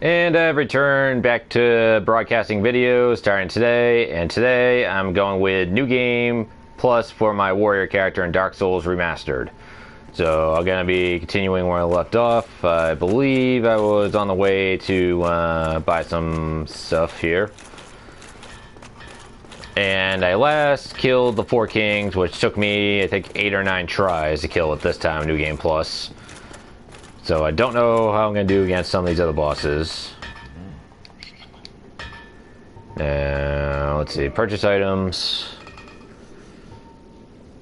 And I've returned back to broadcasting videos starting today, and today I'm going with New Game Plus for my warrior character in Dark Souls Remastered. So I'm going to be continuing where I left off. I believe I was on the way to buy some stuff here. And I last killed the 4 kings, which took me, I think, 8 or 9 tries to kill it this time, New Game Plus. So I don't know how I'm going to do against some of these other bosses. Now, let's see, purchase items.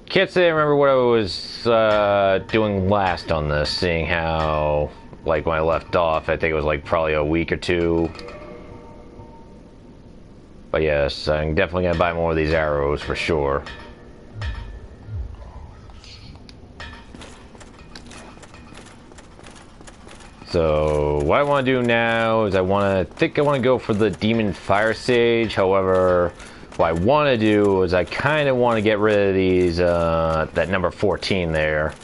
Can't say I remember what I was doing last on this, seeing how, like, when I left off, I think it was like probably a week or 2. But yes, I'm definitely going to buy more of these arrows for sure. So what I want to do now is I want to go for the Demon Fire Sage. However, what I want to do is I kind of want to get rid of these that number 14 there.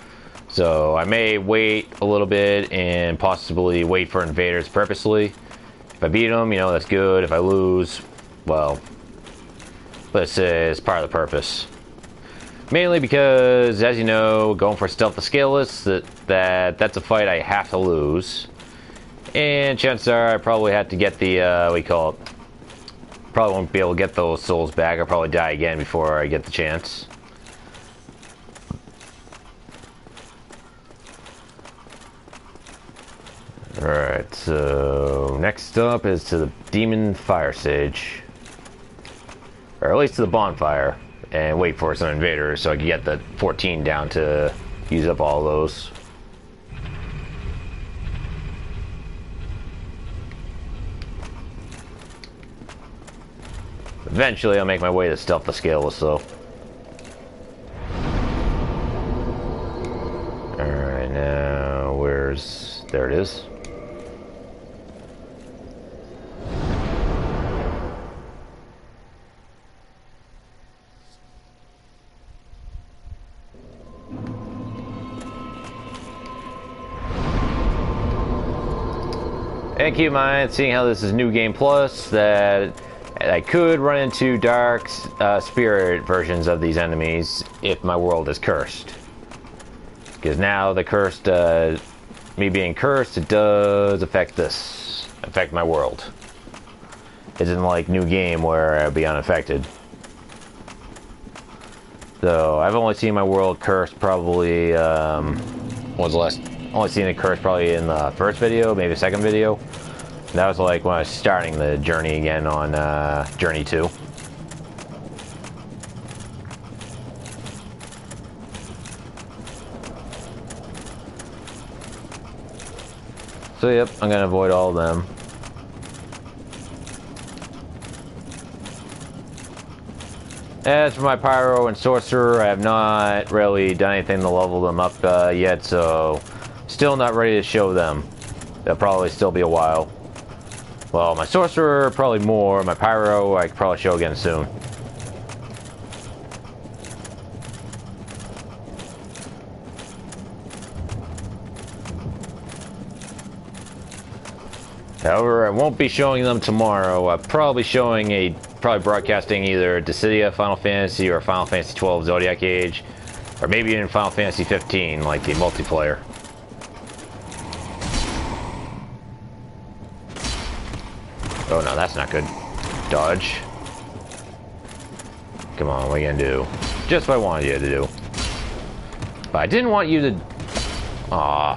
So I may wait a little bit and possibly wait for invaders purposely. If I beat them, you know, that's good. If I lose, well, let's say it's part of the purpose. Mainly because, as you know, going for stealth to scaleless, that's a fight I have to lose. And chances are I probably have to get the, what do you call it? Probably won't be able to get those souls back. I'll probably die again before I get the chance. Alright, so next up is to the Demon Fire Sage. Or at least to the bonfire. And wait for some invaders so I can get the 14 down to use up all those. Eventually I'll make my way to stealth the scaleless though. Alright, now there it is. And keep in mind, seeing how this is New Game Plus, that I could run into Dark Spirit versions of these enemies if my world is cursed. Because now the cursed, me being cursed, it does affect my world. It isn't like New Game where I'd be unaffected. So I've only seen my world cursed probably, what was the last? Only seen it cursed probably in the first video, maybe the second video. That was like when I was starting the journey again on Journey 2. So yep, I'm gonna avoid all of them. As for my Pyro and Sorcerer, I have not really done anything to level them up yet, so still not ready to show them. That'll probably still be a while. Well, my Sorcerer, probably more. My Pyro, I could probably show again soon. However, I won't be showing them tomorrow. I'm probably broadcasting either Dissidia Final Fantasy or Final Fantasy 12 Zodiac Age, or maybe even Final Fantasy 15, like the multiplayer. Oh no, that's not good. Dodge. Come on, what are you gonna do? Just what I wanted you to do. But I didn't want you to... Aww.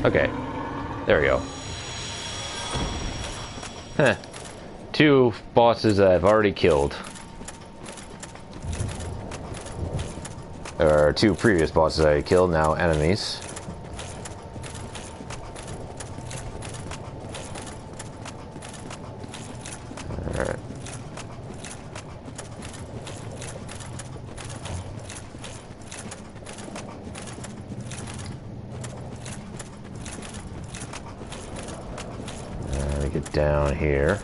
Okay. There we go. Heh. 2 bosses I've already killed. Or 2 previous bosses I killed, now enemies. Alright. Get down here.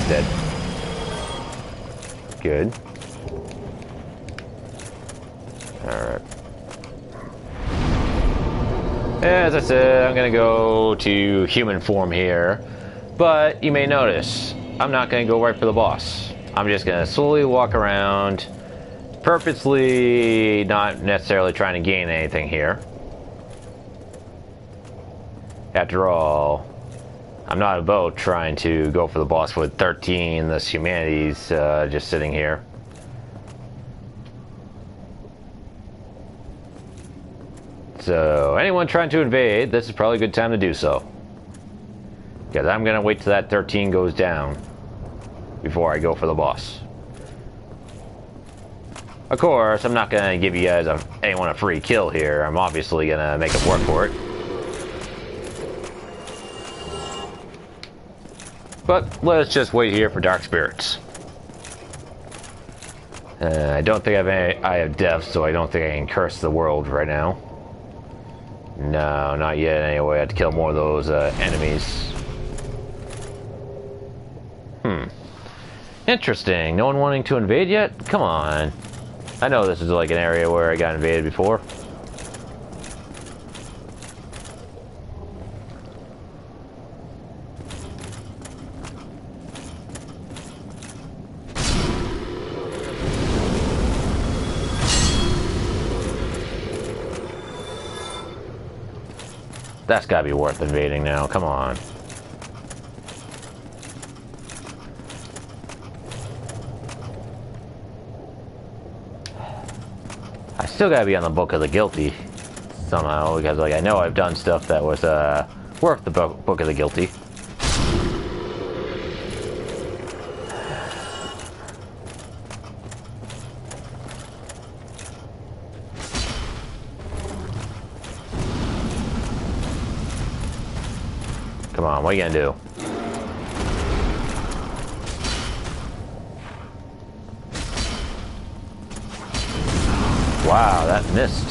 dead. Good. Alright. As I said, I'm gonna go to human form here. But you may notice, I'm not gonna go right for the boss. I'm just gonna slowly walk around, purposely not necessarily trying to gain anything here. After all, I'm not about trying to go for the boss with 13 this humanity's just sitting here. So, anyone trying to invade, this is probably a good time to do so. Because I'm going to wait till that 13 goes down before I go for the boss. Of course, I'm not going to give you guys anyone a free kill here. I'm obviously going to make them work for it. But let's just wait here for Dark Spirits. I don't think I have death, so I don't think I can curse the world right now. No, not yet anyway. I have to kill more of those enemies. Interesting. No one wanting to invade yet? Come on. I know this is like an area where I got invaded before. That's gotta be worth invading now. Come on. I still gotta be on the Book of the Guilty somehow, because like I know I've done stuff that was worth the Book of the Guilty. Come on, what are you gonna do? Wow, that missed.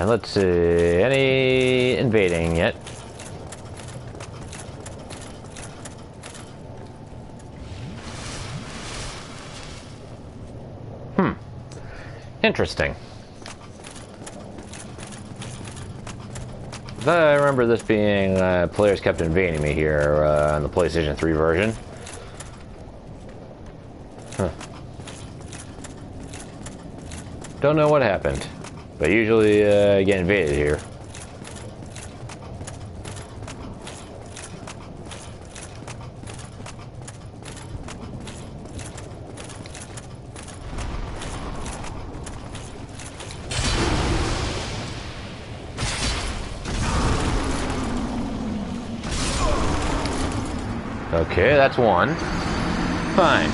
Let's see, any invading yet? Interesting. I remember this being players kept invading me here on the PlayStation 3 version. Huh. Don't know what happened, but usually I get invaded here. Okay, that's one. Fine.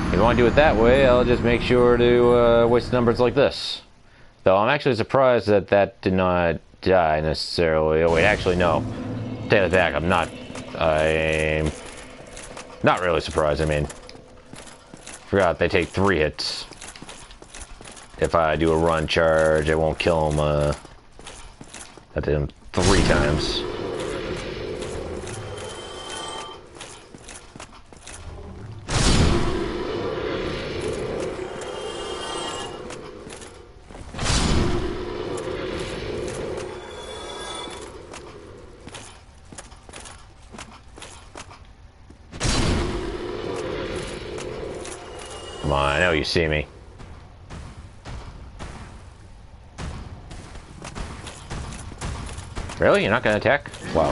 If you want to do it that way, I'll just make sure to waste numbers like this. Though I'm actually surprised that that did not die necessarily. Oh wait, actually no. Take it back. I'm not really surprised. I mean, forgot they take 3 hits. If I do a run charge, I won't kill them. I did them 3 times. Come on, I know you see me. Really? You're not gonna attack? Wow.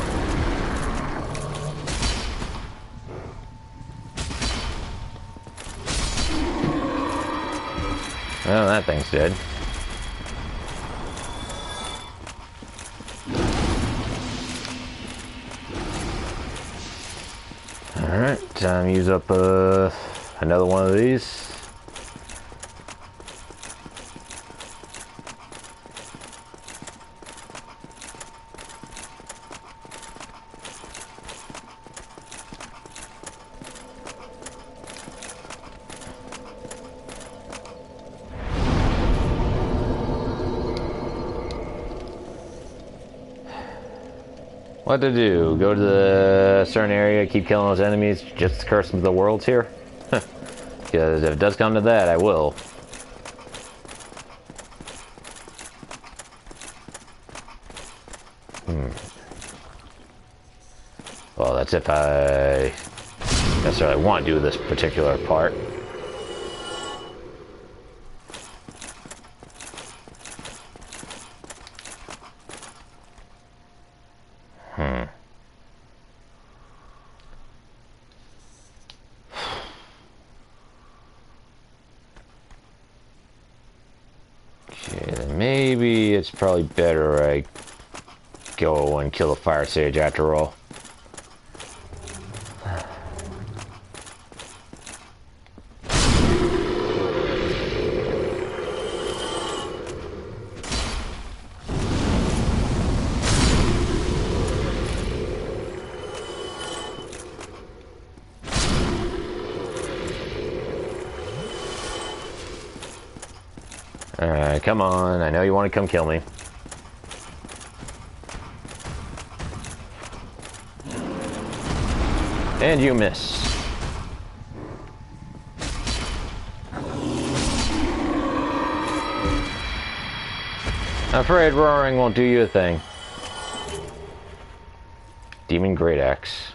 Well, that thing's dead. Alright, time to use up another one of these. What to do? Go to the certain area, keep killing those enemies, just to curse the worlds here? Because if it does come to that, I will. Well, that's if I necessarily want to do this particular part. Okay, then maybe it's probably better I go and kill the fire sage after all. Alright, come on. I know you want to come kill me. And you miss. I'm afraid roaring won't do you a thing. Demon Great Axe.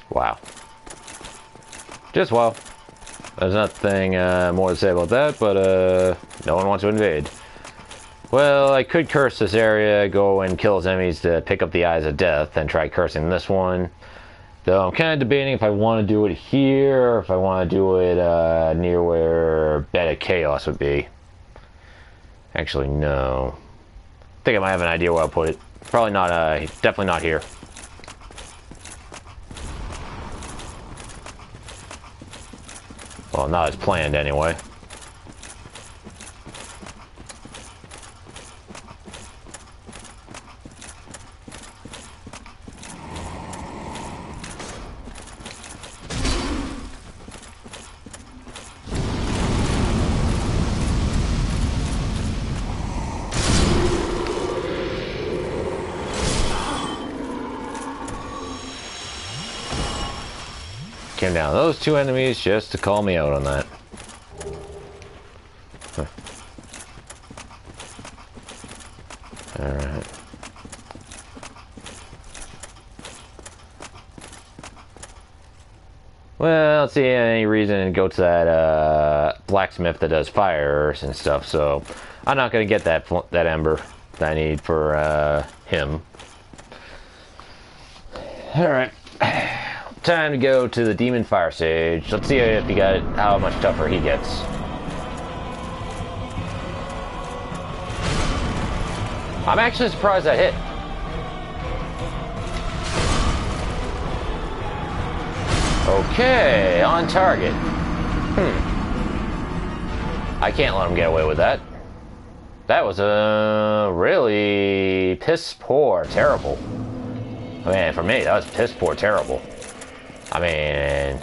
Wow. Just wow. There's nothing more to say about that, but no one wants to invade. Well, I could curse this area, go and kill his enemies to pick up the Eyes of Death, and try cursing this one. Though I'm kind of debating if I want to do it here, or if I want to do it near where Bed of Chaos would be. Actually, no. I think I might have an idea where I'll put it. Probably not, definitely not here. Well, not as planned, anyway. Came down those two enemies just to call me out on that. Huh. Alright. Well, I don't see any reason to go to that blacksmith that does fires and stuff, so I'm not going to get that ember that I need for him. Alright. Time to go to the Demon Fire Sage. Let's see if he got it, how much tougher he gets. I'm actually surprised that hit. Okay, on target. I can't let him get away with that. That was a really piss poor terrible. I mean, for me, that was piss poor terrible. I mean,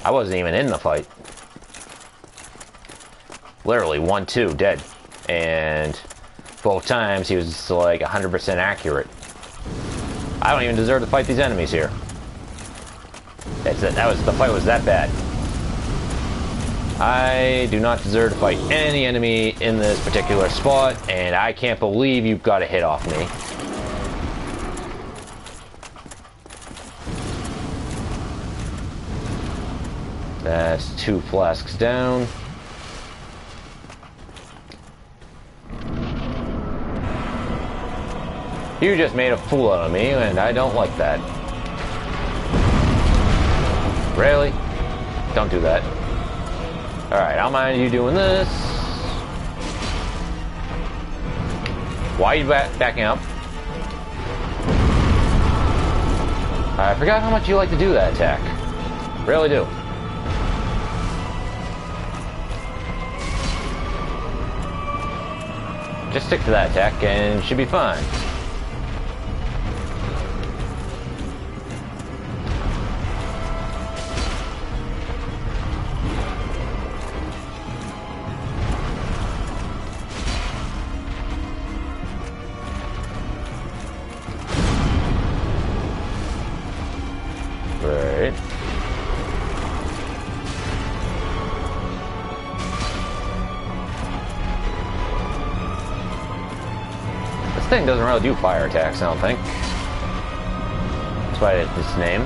I wasn't even in the fight. Literally 1-2 dead. And both times he was like 100% accurate. I don't even deserve to fight these enemies here. The fight was that bad. I do not deserve to fight any enemy in this particular spot, and I can't believe you've got a hit off me. That's 2 flasks down. You just made a fool out of me, and I don't like that. Really? Don't do that. Alright, I don't mind you doing this. Why are you backing up? I forgot how much you like to do that attack. Really do. Just stick to that attack and it should be fine. thing doesn't really do fire attacks, I don't think. That's why it's its name.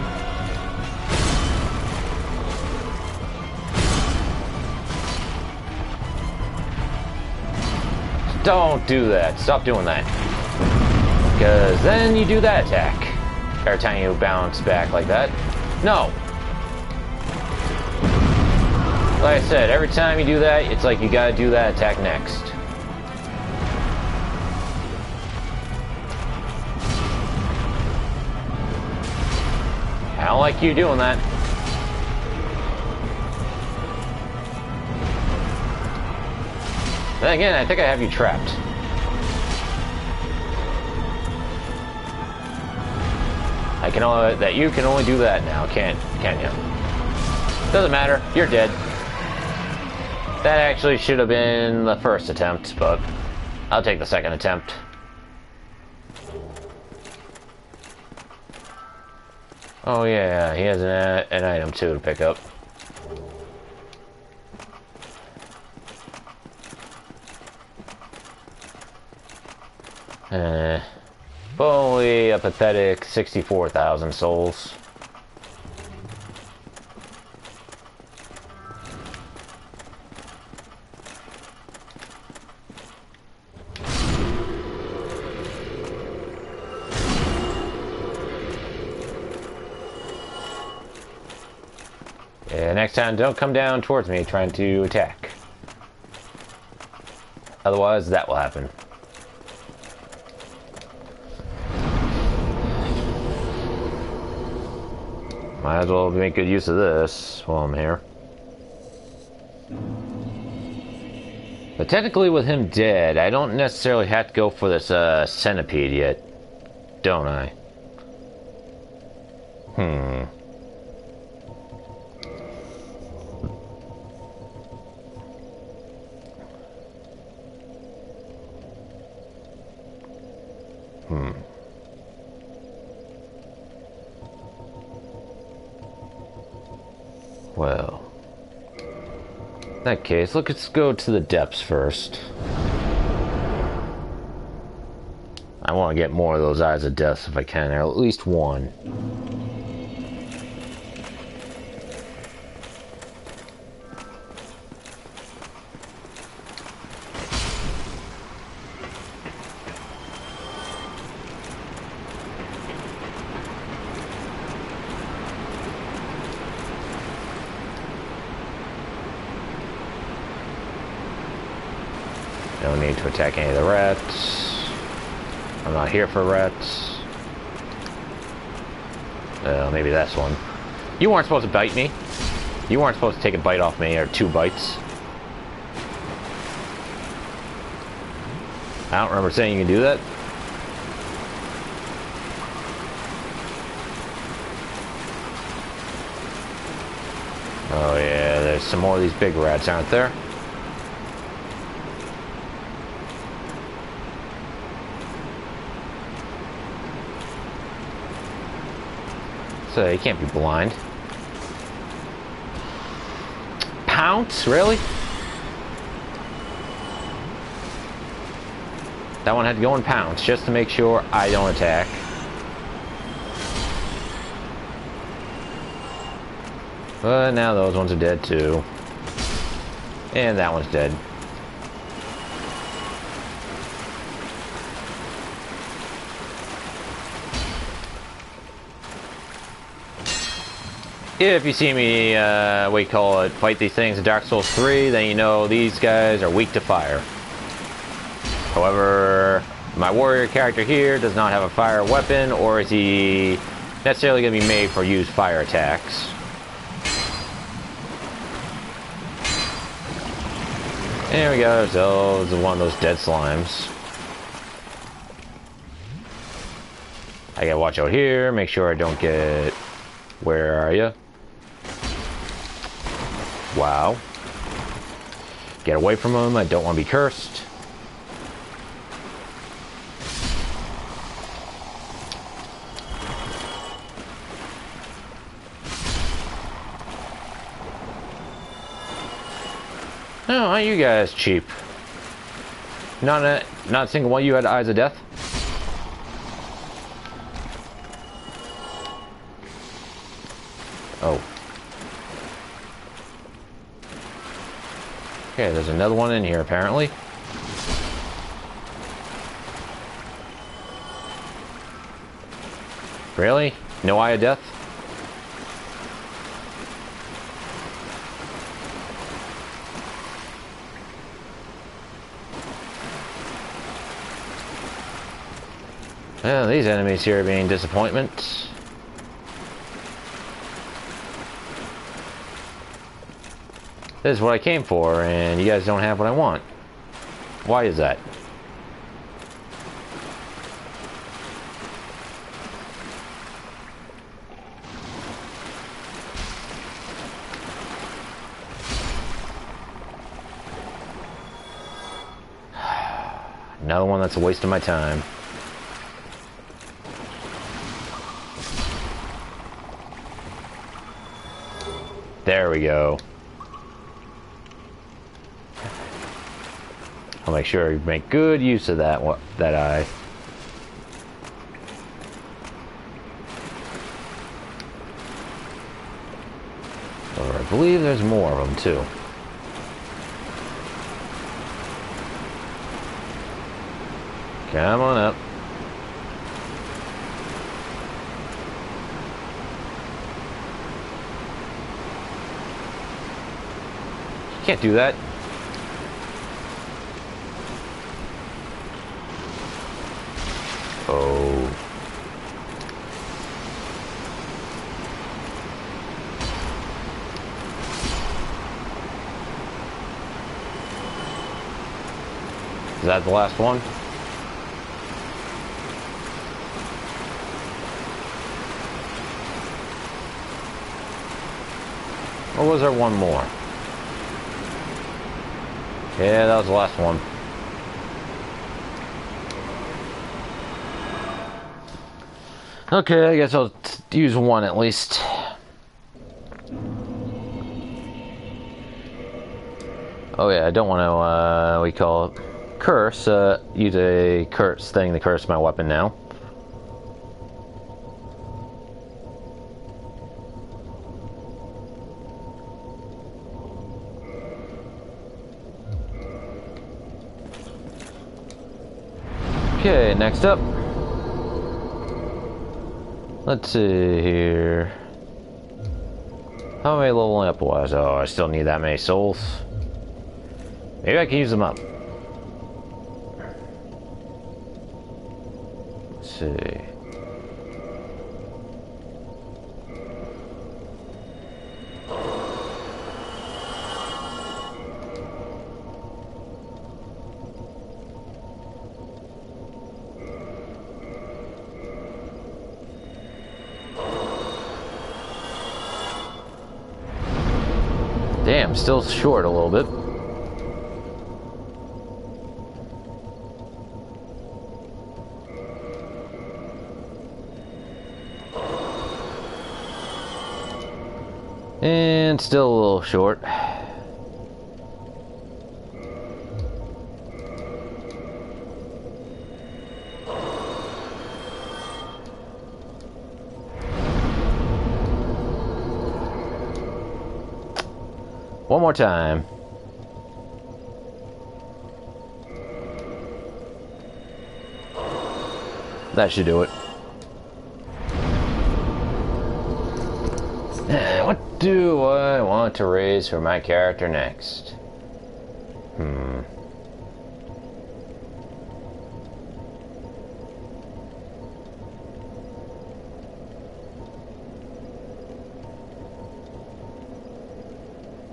Don't do that. Stop doing that. Because then you do that attack. Every time you bounce back like that. No. Like I said, every time you do that, it's like you gotta do that attack next. I don't like you doing that. Then again, I think I have you trapped. I can only that you can only do that now, can't you? Doesn't matter, you're dead. That actually should have been the first attempt, but I'll take the second attempt. Oh yeah, he has an item too to pick up. Only a pathetic 64,000 souls. Yeah, next time don't come down towards me trying to attack. Otherwise, that will happen. Might as well make good use of this while I'm here. But technically with him dead, I don't necessarily have to go for this centipede yet, don't I? Well, in that case, let's go to the depths first. I want to get more of those eyes of death if I can, or at least one. No need to attack any of the rats. I'm not here for rats. Maybe that's one. You weren't supposed to bite me. You weren't supposed to take a bite off me, or 2 bites. I don't remember saying you can do that. Oh yeah, there's some more of these big rats, aren't there? So you can't be blind. Pounce? Really? That one had to go in pounce just to make sure I don't attack. But now those ones are dead too. And that one's dead. If you see me, what you call it, fight these things in Dark Souls 3, then you know these guys are weak to fire. However, my warrior character here does not have a fire weapon, or is he necessarily going to be made for use fire attacks. There we go, ourselves one of those dead slimes. I gotta watch out here, make sure I don't get... Where are you? Wow. Get away from him, I don't want to be cursed. No, aren't you guys cheap? Not a single one of you had Eyes of Death? Oh. Okay, there's another one in here, apparently. Really? No Eye of Death? Well, these enemies here are being disappointments. This is what I came for, and you guys don't have what I want. Why is that? Another one that's a waste of my time. There we go. I'll make sure you make good use of that eye. Or I believe there's more of them too. Come on up. You can't do that. Oh. Is that the last one? Or was there one more? Yeah, that was the last one. Okay, I guess I'll use one at least. Oh yeah, I don't want to, we call it, curse, use a curse thing to curse my weapon now. Okay, next up. Let's see here. How am I leveling up was? Oh, I still need that many souls. Maybe I can use them up. Let's see. Damn, still short a little bit. And still a little short. One more time. That should do it. What do I want to raise for my character next?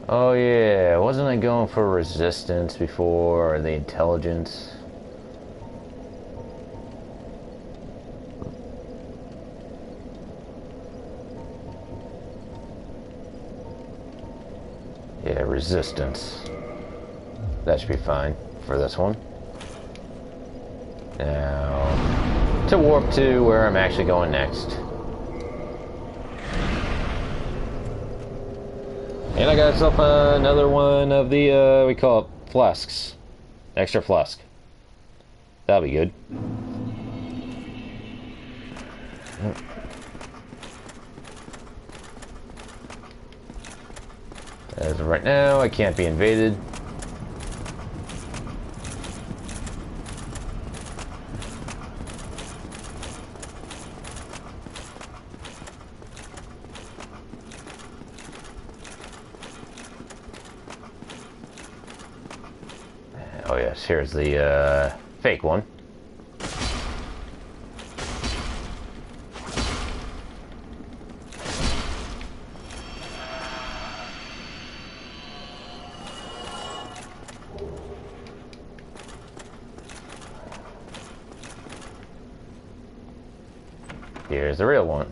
Oh yeah, wasn't I going for resistance before, or the intelligence? Yeah, resistance. That should be fine for this one. Now, to warp to where I'm actually going next. And I got myself another one of the, we call it flasks. Extra flask. That'll be good. As of right now, I can't be invaded. Oh yes, here's the fake one. Here's the real one.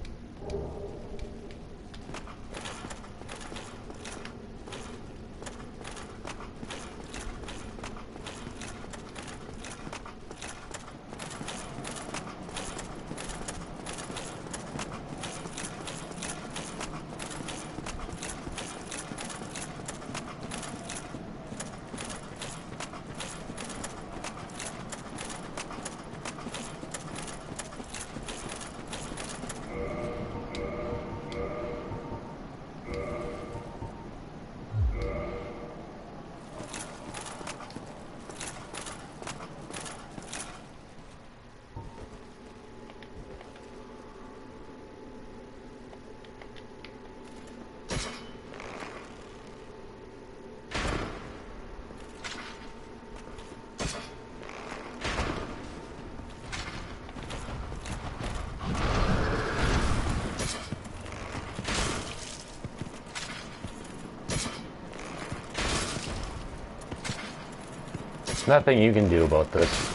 Nothing you can do about this.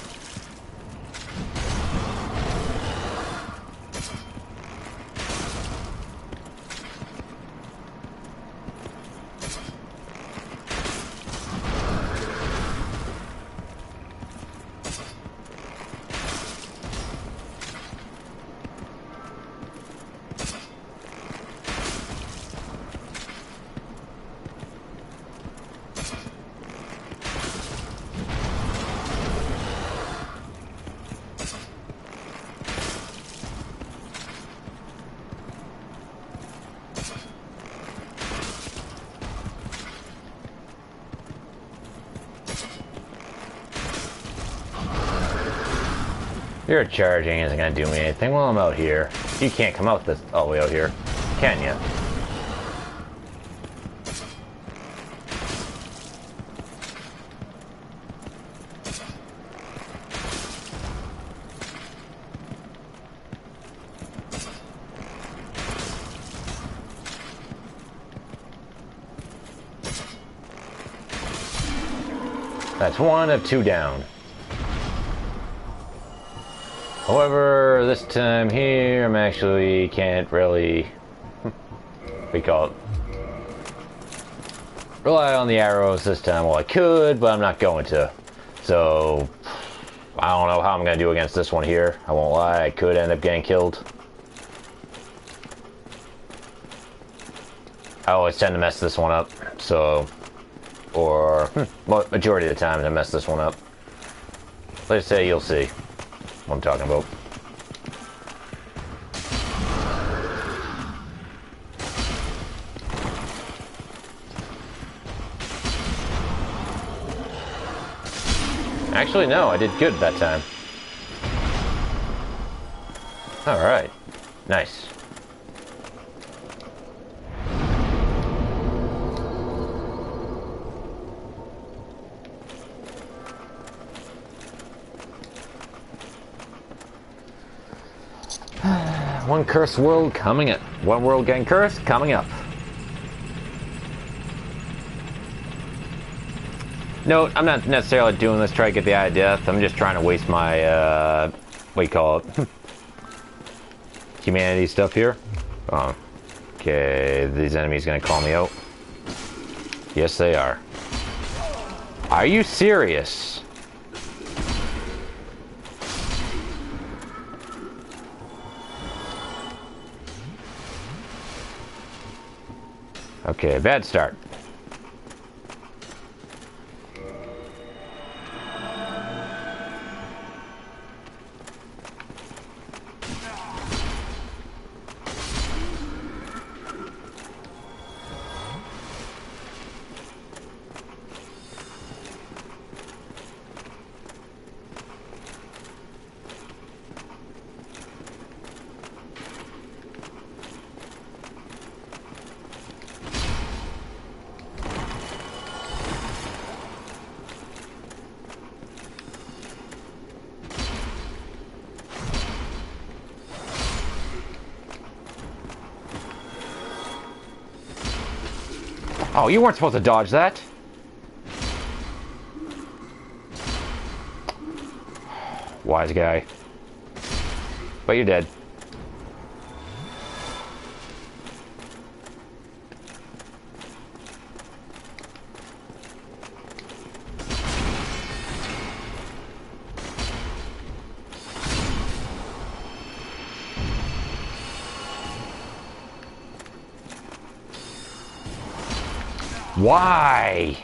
Your charging isn't gonna do me anything while I'm out here. You can't come out this all the way out here, can you? That's one of two down. However, this time here, I'm actually can't really, we call it, rely on the arrows this time. Well, I could, but I'm not going to. So, I don't know how I'm going to do against this one here. I won't lie, I could end up getting killed. I always tend to mess this one up, so, or, majority of the time I mess this one up. Let's say you'll see what I'm talking about. Actually, no, I did good that time. Alright. Nice. One cursed world coming up. One world getting cursed coming up. Note, I'm not necessarily doing this to try to get the eye of death. I'm just trying to waste my, what do you call it? Humanity stuff here. Oh, okay, these enemies gonna call me out. Yes, they are. Are you serious? Okay, bad start. Oh, you weren't supposed to dodge that. Wise guy. But you're dead. Why?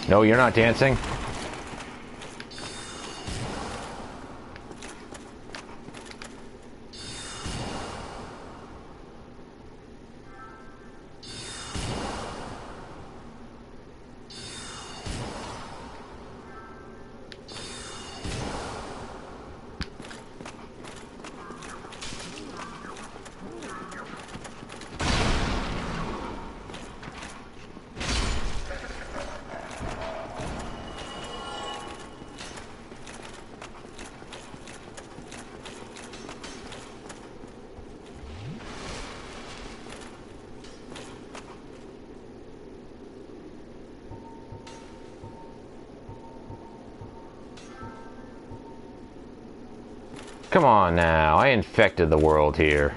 No, you're not dancing. Come on now, I infected the world here.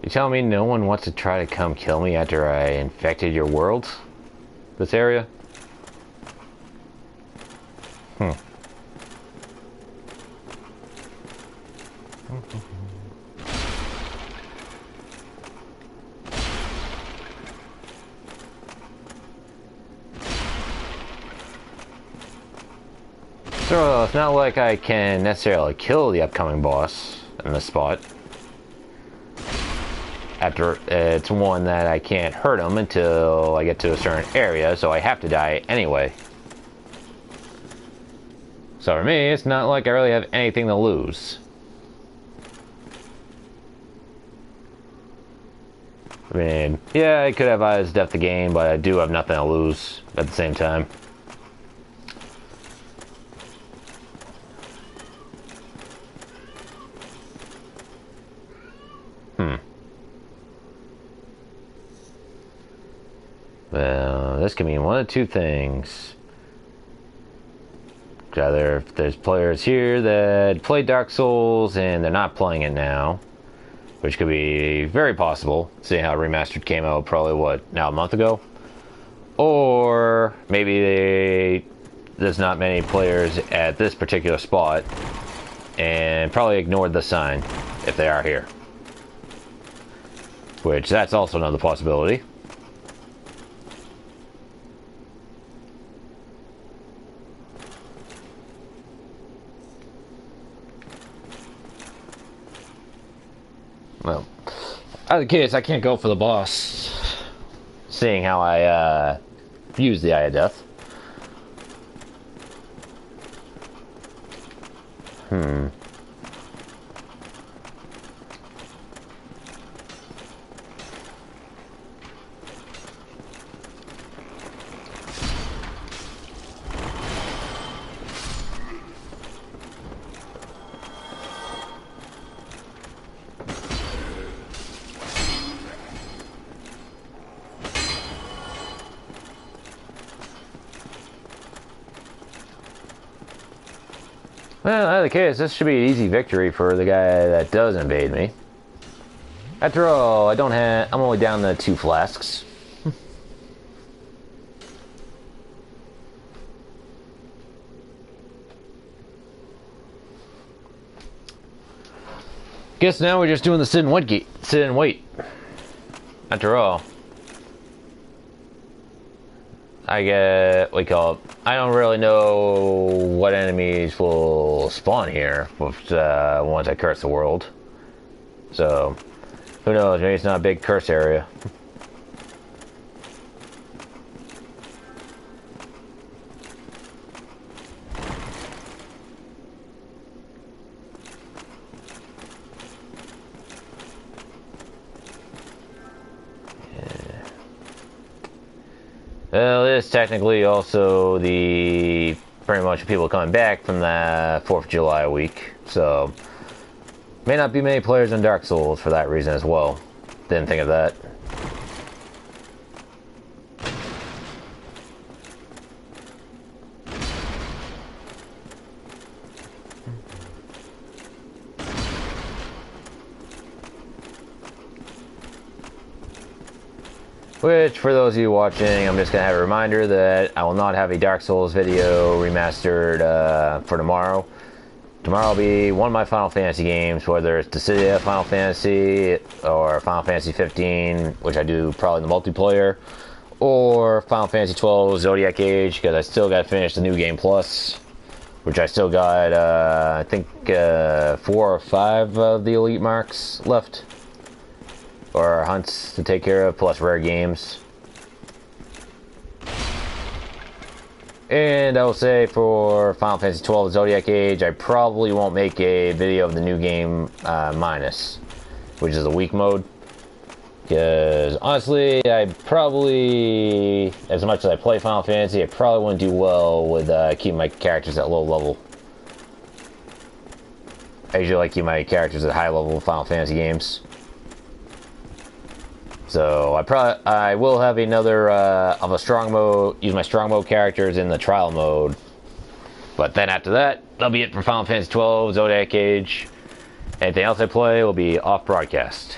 You telling me no one wants to try to come kill me after I infected your world? This area? So it's not like I can necessarily kill the upcoming boss in this spot. After it's one that I can't hurt him until I get to a certain area, so I have to die anyway. So for me, it's not like I really have anything to lose. I mean, yeah, I could have Eyes Death the game, but I do have nothing to lose at the same time. Well, this can mean one of two things. Either if there's players here that play Dark Souls and they're not playing it now, which could be very possible, seeing how Remastered came out probably, what, now a month ago? Or maybe there's not many players at this particular spot and probably ignored the sign if they are here. Which, that's also another possibility. Well, out of the case, I can't go for the boss, seeing how I use the Eye of Death. Well, out of the case, this should be an easy victory for the guy that does invade me. After all, I'm only down to 2 flasks. Guess now we're just doing the sit and wait. After all, I don't really know what enemies will spawn here once I curse the world. So, who knows, maybe it's not a big curse area. Well, it is technically also the pretty much people coming back from the 4th of July week, so may not be many players in Dark Souls for that reason as well. Didn't think of that. Which, for those of you watching, I'm just going to have a reminder that I will not have a Dark Souls video remastered for tomorrow. Tomorrow will be one of my Final Fantasy games, whether it's Dissidia Final Fantasy or Final Fantasy 15, which I do probably in the multiplayer, or Final Fantasy 12 Zodiac Age, because I still got to finish the New Game Plus, which I still got, I think, 4 or 5 of the Elite marks left. Or hunts to take care of, plus rare games. And I will say for Final Fantasy 12 Zodiac Age, I probably won't make a video of the new game minus, which is the weak mode. Because honestly, I probably, as much as I play Final Fantasy, I probably wouldn't do well with keeping my characters at low level. I usually like keep my characters at high level in Final Fantasy games. So I will have another of a strong mode, use my strong mode characters in the trial mode. But then after that, that'll be it for Final Fantasy 12 Zodiac Age. Anything else I play will be off broadcast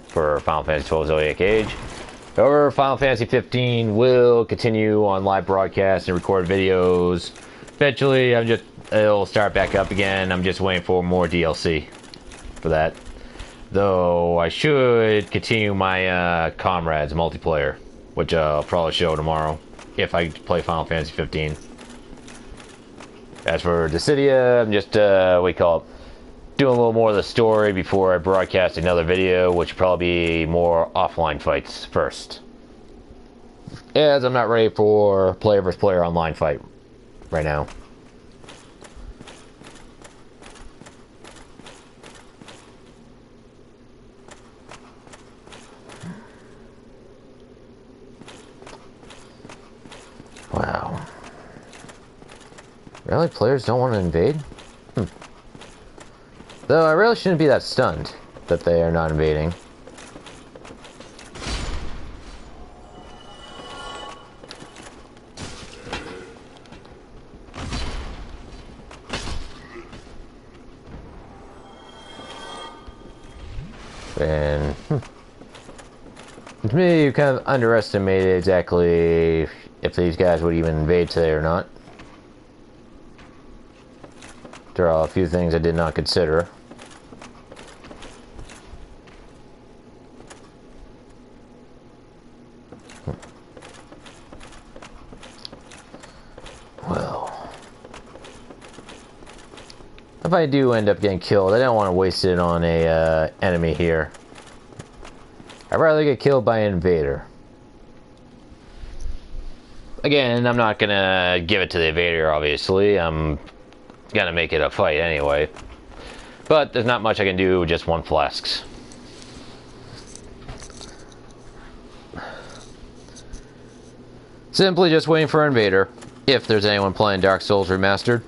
for Final Fantasy 12 Zodiac Age. However, Final Fantasy 15 will continue on live broadcast and record videos. Eventually, it'll start back up again. I'm just waiting for more DLC for that. Though I should continue my Comrades multiplayer, which I'll probably show tomorrow if I play Final Fantasy 15. As for Dissidia, I'm just doing a little more of the story before I broadcast another video, which will probably be more offline fights first. As I'm not ready for player versus player online fight right now. Wow. Really? Players don't want to invade? Though I really shouldn't be that stunned that they are not invading. And to me, you kind of underestimated exactly if these guys would even invade today or not. There are a few things I did not consider. Well, if I do end up getting killed, I don't want to waste it on a enemy here. I'd rather get killed by an invader. Again, I'm not gonna give it to the invader, obviously. I'm gonna make it a fight anyway. But there's not much I can do with just one flasks. Simply just waiting for invader, if there's anyone playing Dark Souls Remastered.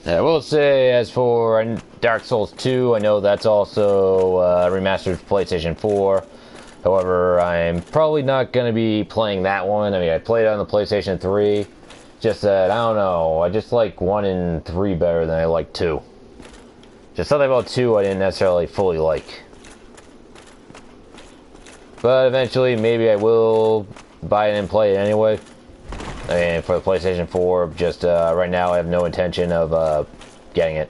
I will say, as for Dark Souls 2, I know that's also remastered for PlayStation 4. However, I'm probably not going to be playing that one. I mean, I played it on the PlayStation 3. Just that, I don't know, I just like 1 and 3 better than I like 2. Just something about 2 I didn't necessarily fully like. But eventually, maybe I will buy it and play it anyway. I mean, for the PlayStation 4, just right now I have no intention of getting it.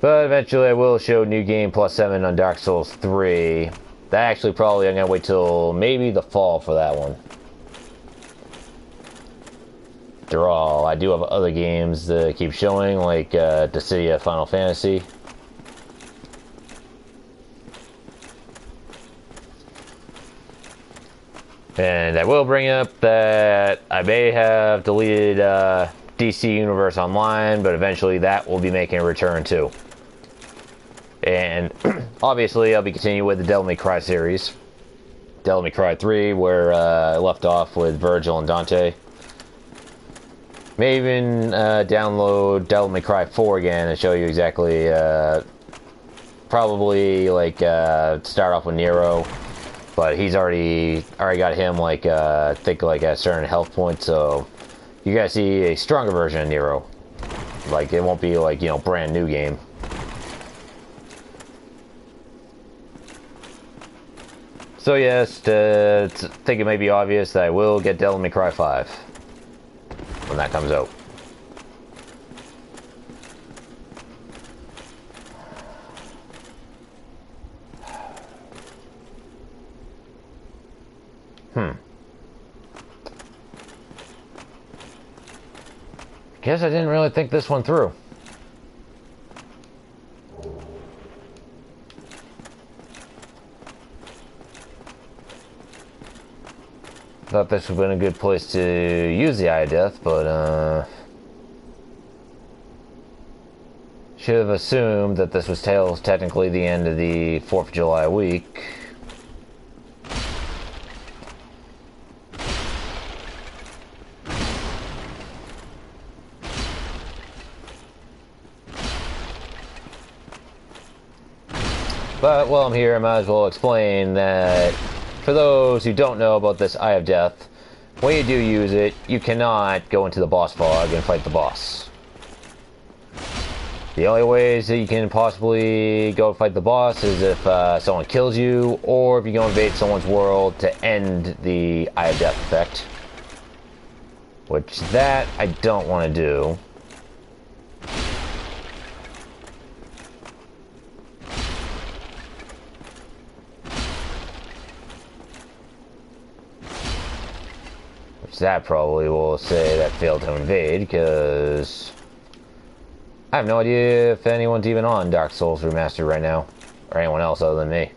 But eventually I will show New Game Plus 7 on Dark Souls 3. That actually probably I'm going to wait till maybe the fall for that one. After all, I do have other games that keep showing, like Dissidia Final Fantasy. And I will bring up that I may have deleted DC Universe Online, but eventually that will be making a return too. And obviously I'll be continuing with the Devil May Cry series. Devil May Cry 3, where I left off with Virgil and Dante. May even download Devil May Cry 4 again and show you exactly, probably like start off with Nero. But he's already got him like I think like at a certain health point, so you guys see a stronger version of Nero. Like it won't be like, you know, brand new game. So yes, I think it may be obvious that I will get Devil May Cry 5 when that comes out. Guess I didn't really think this one through. Thought this would have been a good place to use the Eye of Death, but should have assumed that this was technically the end of the 4th of July week. But while I'm here, I might as well explain that for those who don't know about this Eye of Death, when you do use it, you cannot go into the boss fog and fight the boss. The only ways that you can possibly go fight the boss is if someone kills you, or if you go invade someone's world to end the Eye of Death effect. Which that I don't want to do. That probably will say that failed to invade, because I have no idea if anyone's even on Dark Souls Remastered right now, or anyone else other than me.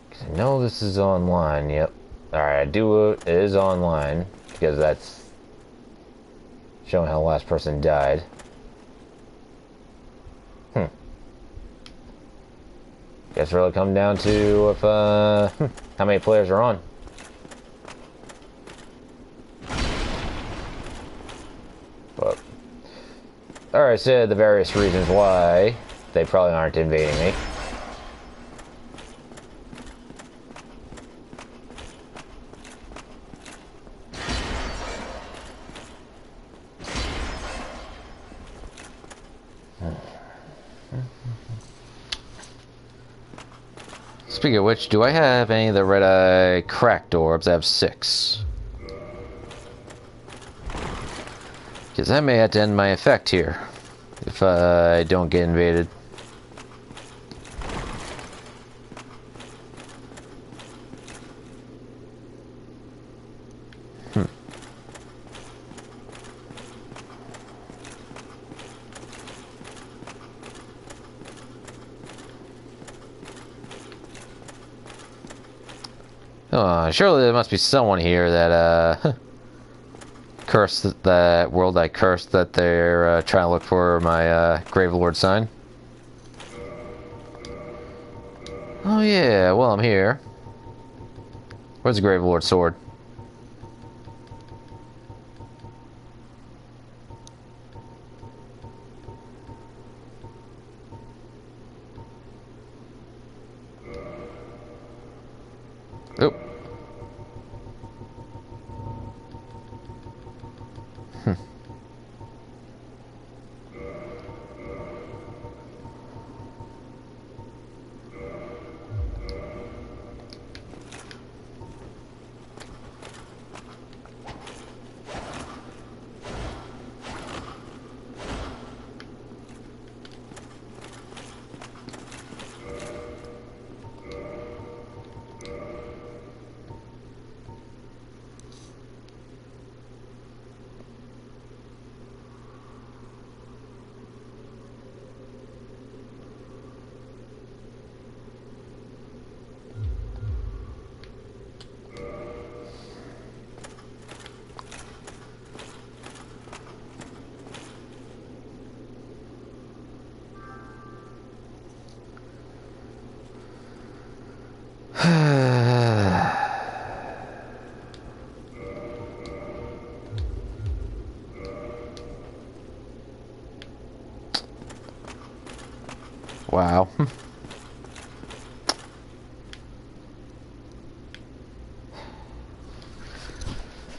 Because I know this is online, yep. Alright, it is online, because that's showing how the last person died. Guess it'll come down to if how many players are on. But I already said the various reasons why they probably aren't invading me. Speaking of which, do I have any of the red eye cracked orbs? I have 6. Because that may have to end my effect here if I don't get invaded. Surely there must be someone here that cursed that world I cursed that they're trying to look for my Gravelord sign. Oh yeah, well I'm here. Where's the Gravelord sword? Oh.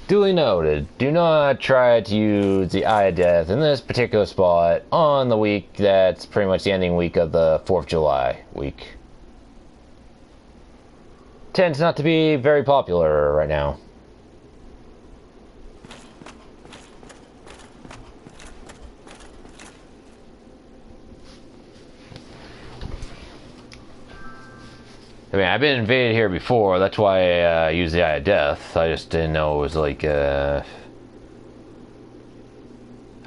Duly noted. Do not try to use the Eye of Death in this particular spot on the week that's pretty much the ending week of the 4th of July week. Tends not to be very popular right now. I mean, I've been invaded here before, that's why I used the Eye of Death. I just didn't know it was like, I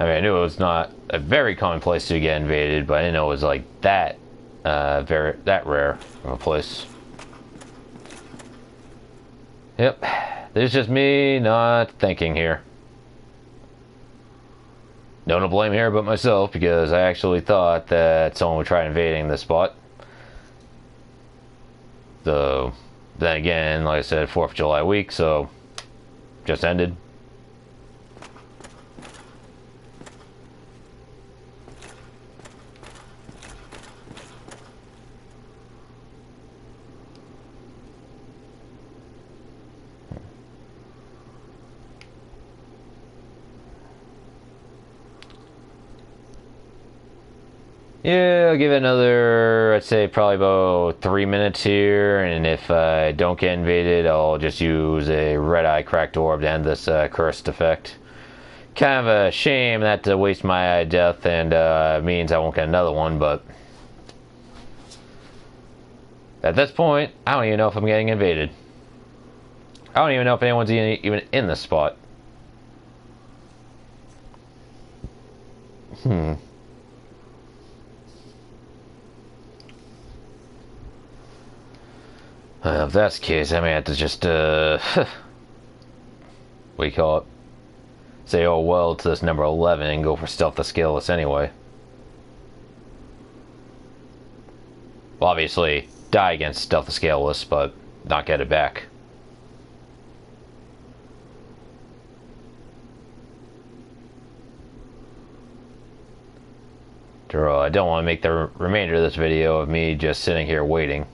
mean, I knew it was not a very common place to get invaded, but I didn't know it was like that, that rare of a place. Yep, this is just me not thinking here. No one to blame here but myself, because I actually thought that someone would try invading this spot. So, then again, like I said, 4th of July week, so just ended. Yeah, I'll give it another, I'd say probably about 3 minutes here, and if I don't get invaded, I'll just use a red eye cracked orb to end this cursed effect. Kind of a shame that to waste my Eye of Death, and means I won't get another one, but at this point, I don't even know if I'm getting invaded. I don't even know if anyone's even in this spot. If that's the case, I may have to just, what do you call it? Say, oh well, to this number 11 and go for Stealth the Scaleless anyway. Well, obviously, die against Stealth the Scaleless, but not get it back. I don't want to make the remainder of this video of me just sitting here waiting.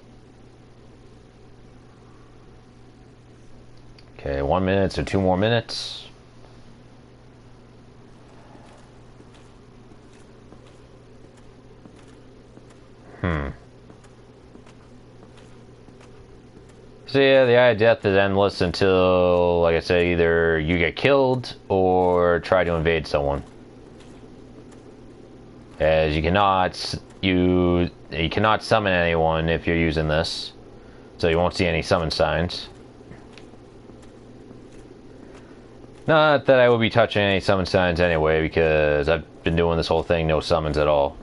Okay, 1 minute, so 2 more minutes. So yeah, the Eye of Death is endless until, like I said, either you get killed or try to invade someone. As you cannot summon anyone if you're using this, so you won't see any summon signs. Not that I will be touching any summon signs anyway, because I've been doing this whole thing no summons at all.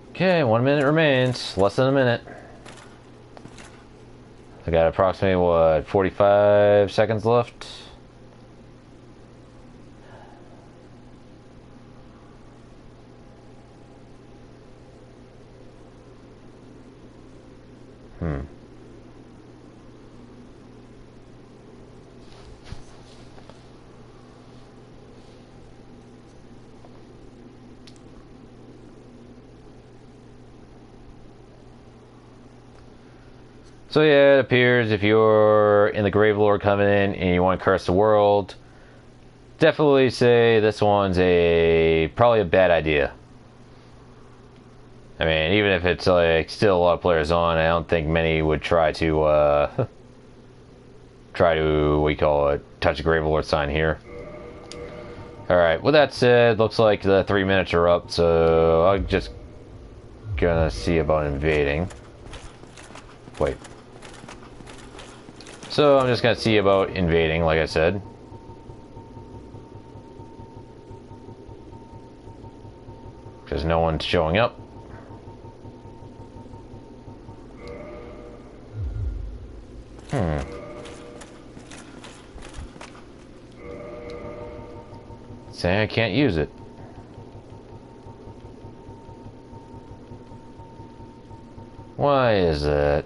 Okay, 1 minute remains. Less than a minute. I got approximately, what, 45 seconds left? So yeah, it appears if you're in the Gravelord Covenant and you want to curse the world, definitely say this one's probably a bad idea. I mean, even if it's like still a lot of players on, I don't think many would try to what do you call it, touch the Gravelord sign here. Alright, with that said, looks like the 3 minutes are up, so I'm just gonna see about invading. Wait. So I'm just gonna see about invading, like I said. Because no one's showing up. Saying I can't use it. Why is that?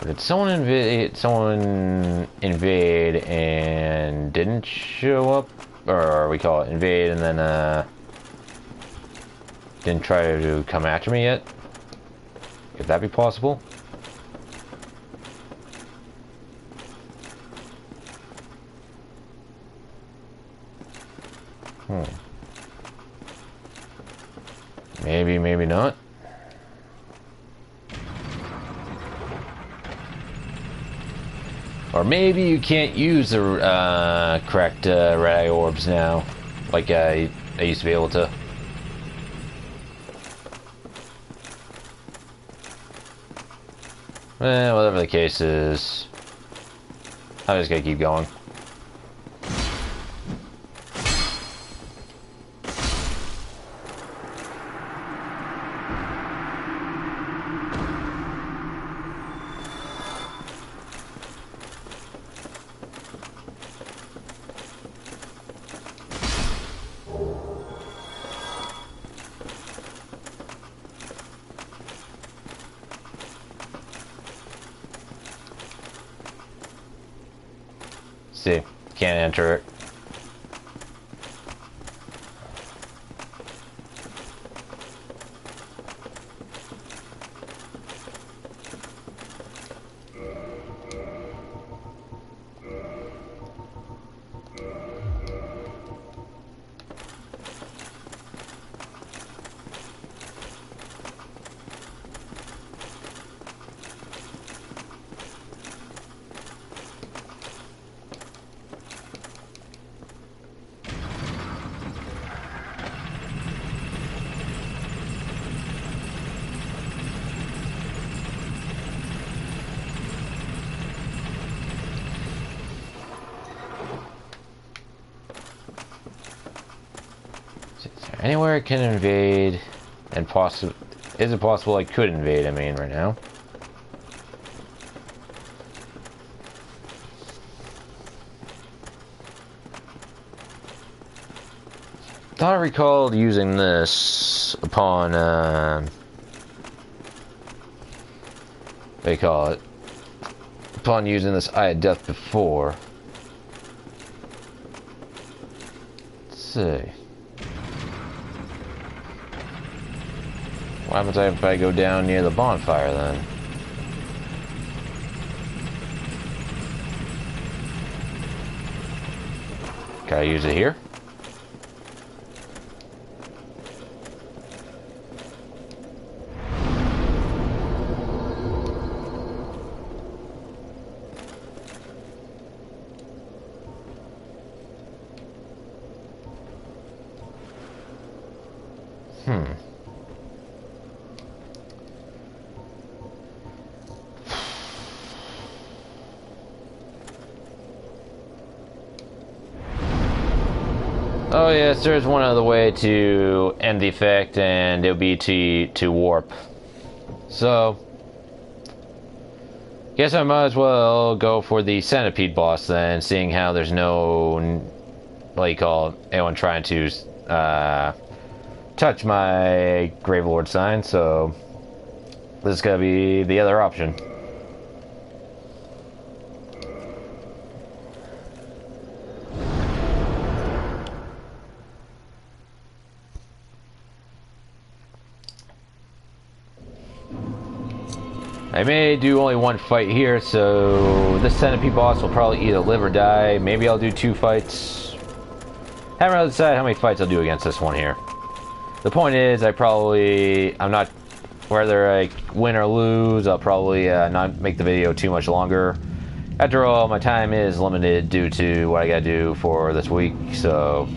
Did someone invade? Someone invade and didn't show up, or we call it invade and then didn't try to come after me yet? Could that be possible? Maybe, maybe not. Or maybe you can't use the correct red eye orbs now, like I used to be able to. Whatever the case is, I'm just gonna keep going. See, can't enter it. Anywhere I can invade, and is it possible I could invade? I mean, right now. Thought I recalled using this upon what do you call it? Upon using this Eye of Death before. Let's see. What happens if I go down near the bonfire then? Can I use it here? Oh yes, there's one other way to end the effect, and it would be to warp. So, guess I might as well go for the centipede boss then, seeing how there's no, what do you call it, anyone trying to touch my Gravelord sign. So this is gonna be the other option. I may do only one fight here, so this centipede boss will probably either live or die. Maybe I'll do 2 fights. Haven't really decided how many fights I'll do against this one here. The point is, I'm not, whether I win or lose, I'll probably not make the video too much longer. After all, my time is limited due to what I gotta do for this week, so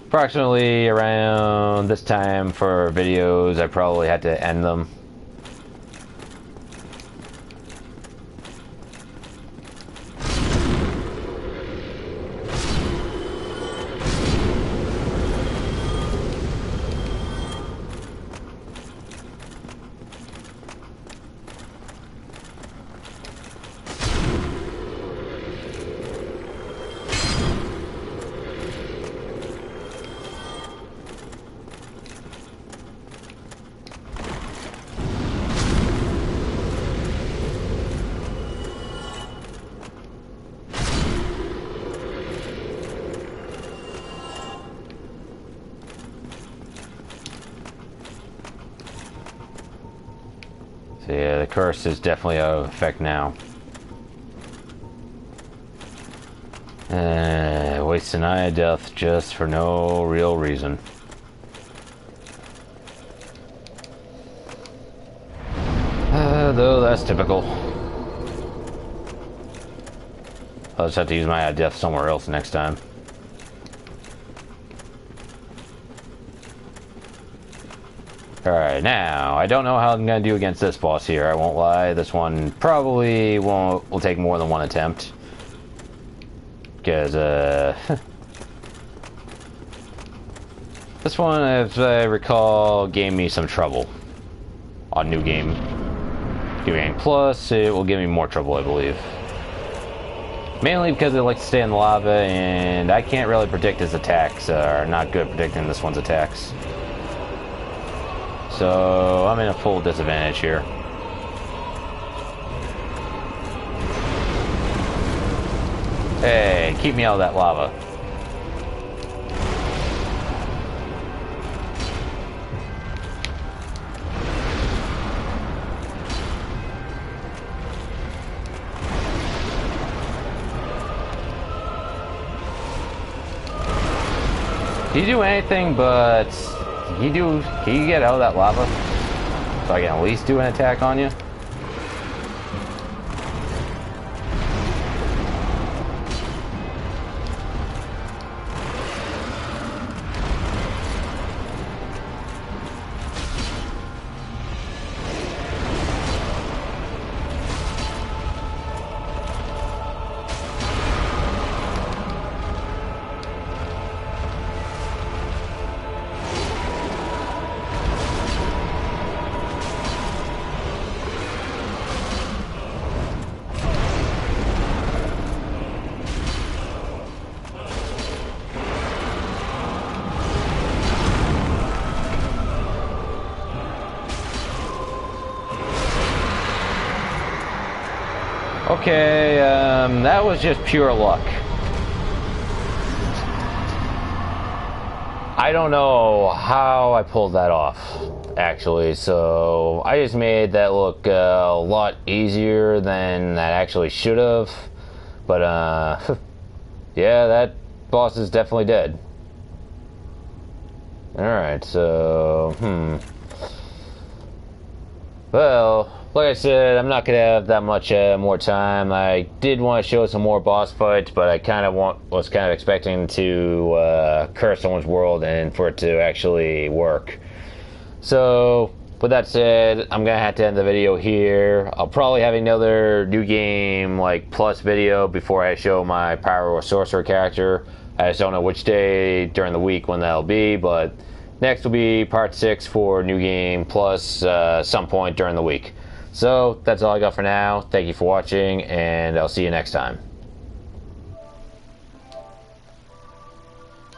approximately around this time for videos, I probably had to end them. So yeah, the curse is definitely out of effect now. Wasting eye of death just for no real reason. Though that's typical. I'll just have to use my eye of death somewhere else next time. Alright, now, I don't know how I'm going to do against this boss here, I won't lie. This one probably will take more than one attempt. Because, this one, as I recall, gave me some trouble on New Game. New Game Plus, it will give me more trouble, I believe. Mainly because it likes to stay in the lava, and I can't really predict his attacks. Not good at predicting this one's attacks. So, I'm in a full disadvantage here. Hey, keep me out of that lava. Do you do anything but... Can you get out of that lava? So I can at least do an attack on you? Okay, that was just pure luck. I don't know how I pulled that off, actually, so I just made that look a lot easier than that actually should have. But, yeah, that boss is definitely dead. Alright, so, Well, like I said, I'm not going to have that much more time. I did want to show some more boss fights, but I kind of was kind of expecting to curse someone's world and for it to actually work. So, with that said, I'm going to have to end the video here. I'll probably have another New Game plus video before I show my Pyro or Sorcerer character. I just don't know which day during the week when that'll be, but next will be part 6 for New Game Plus some point during the week. So, that's all I got for now. Thank you for watching, and I'll see you next time.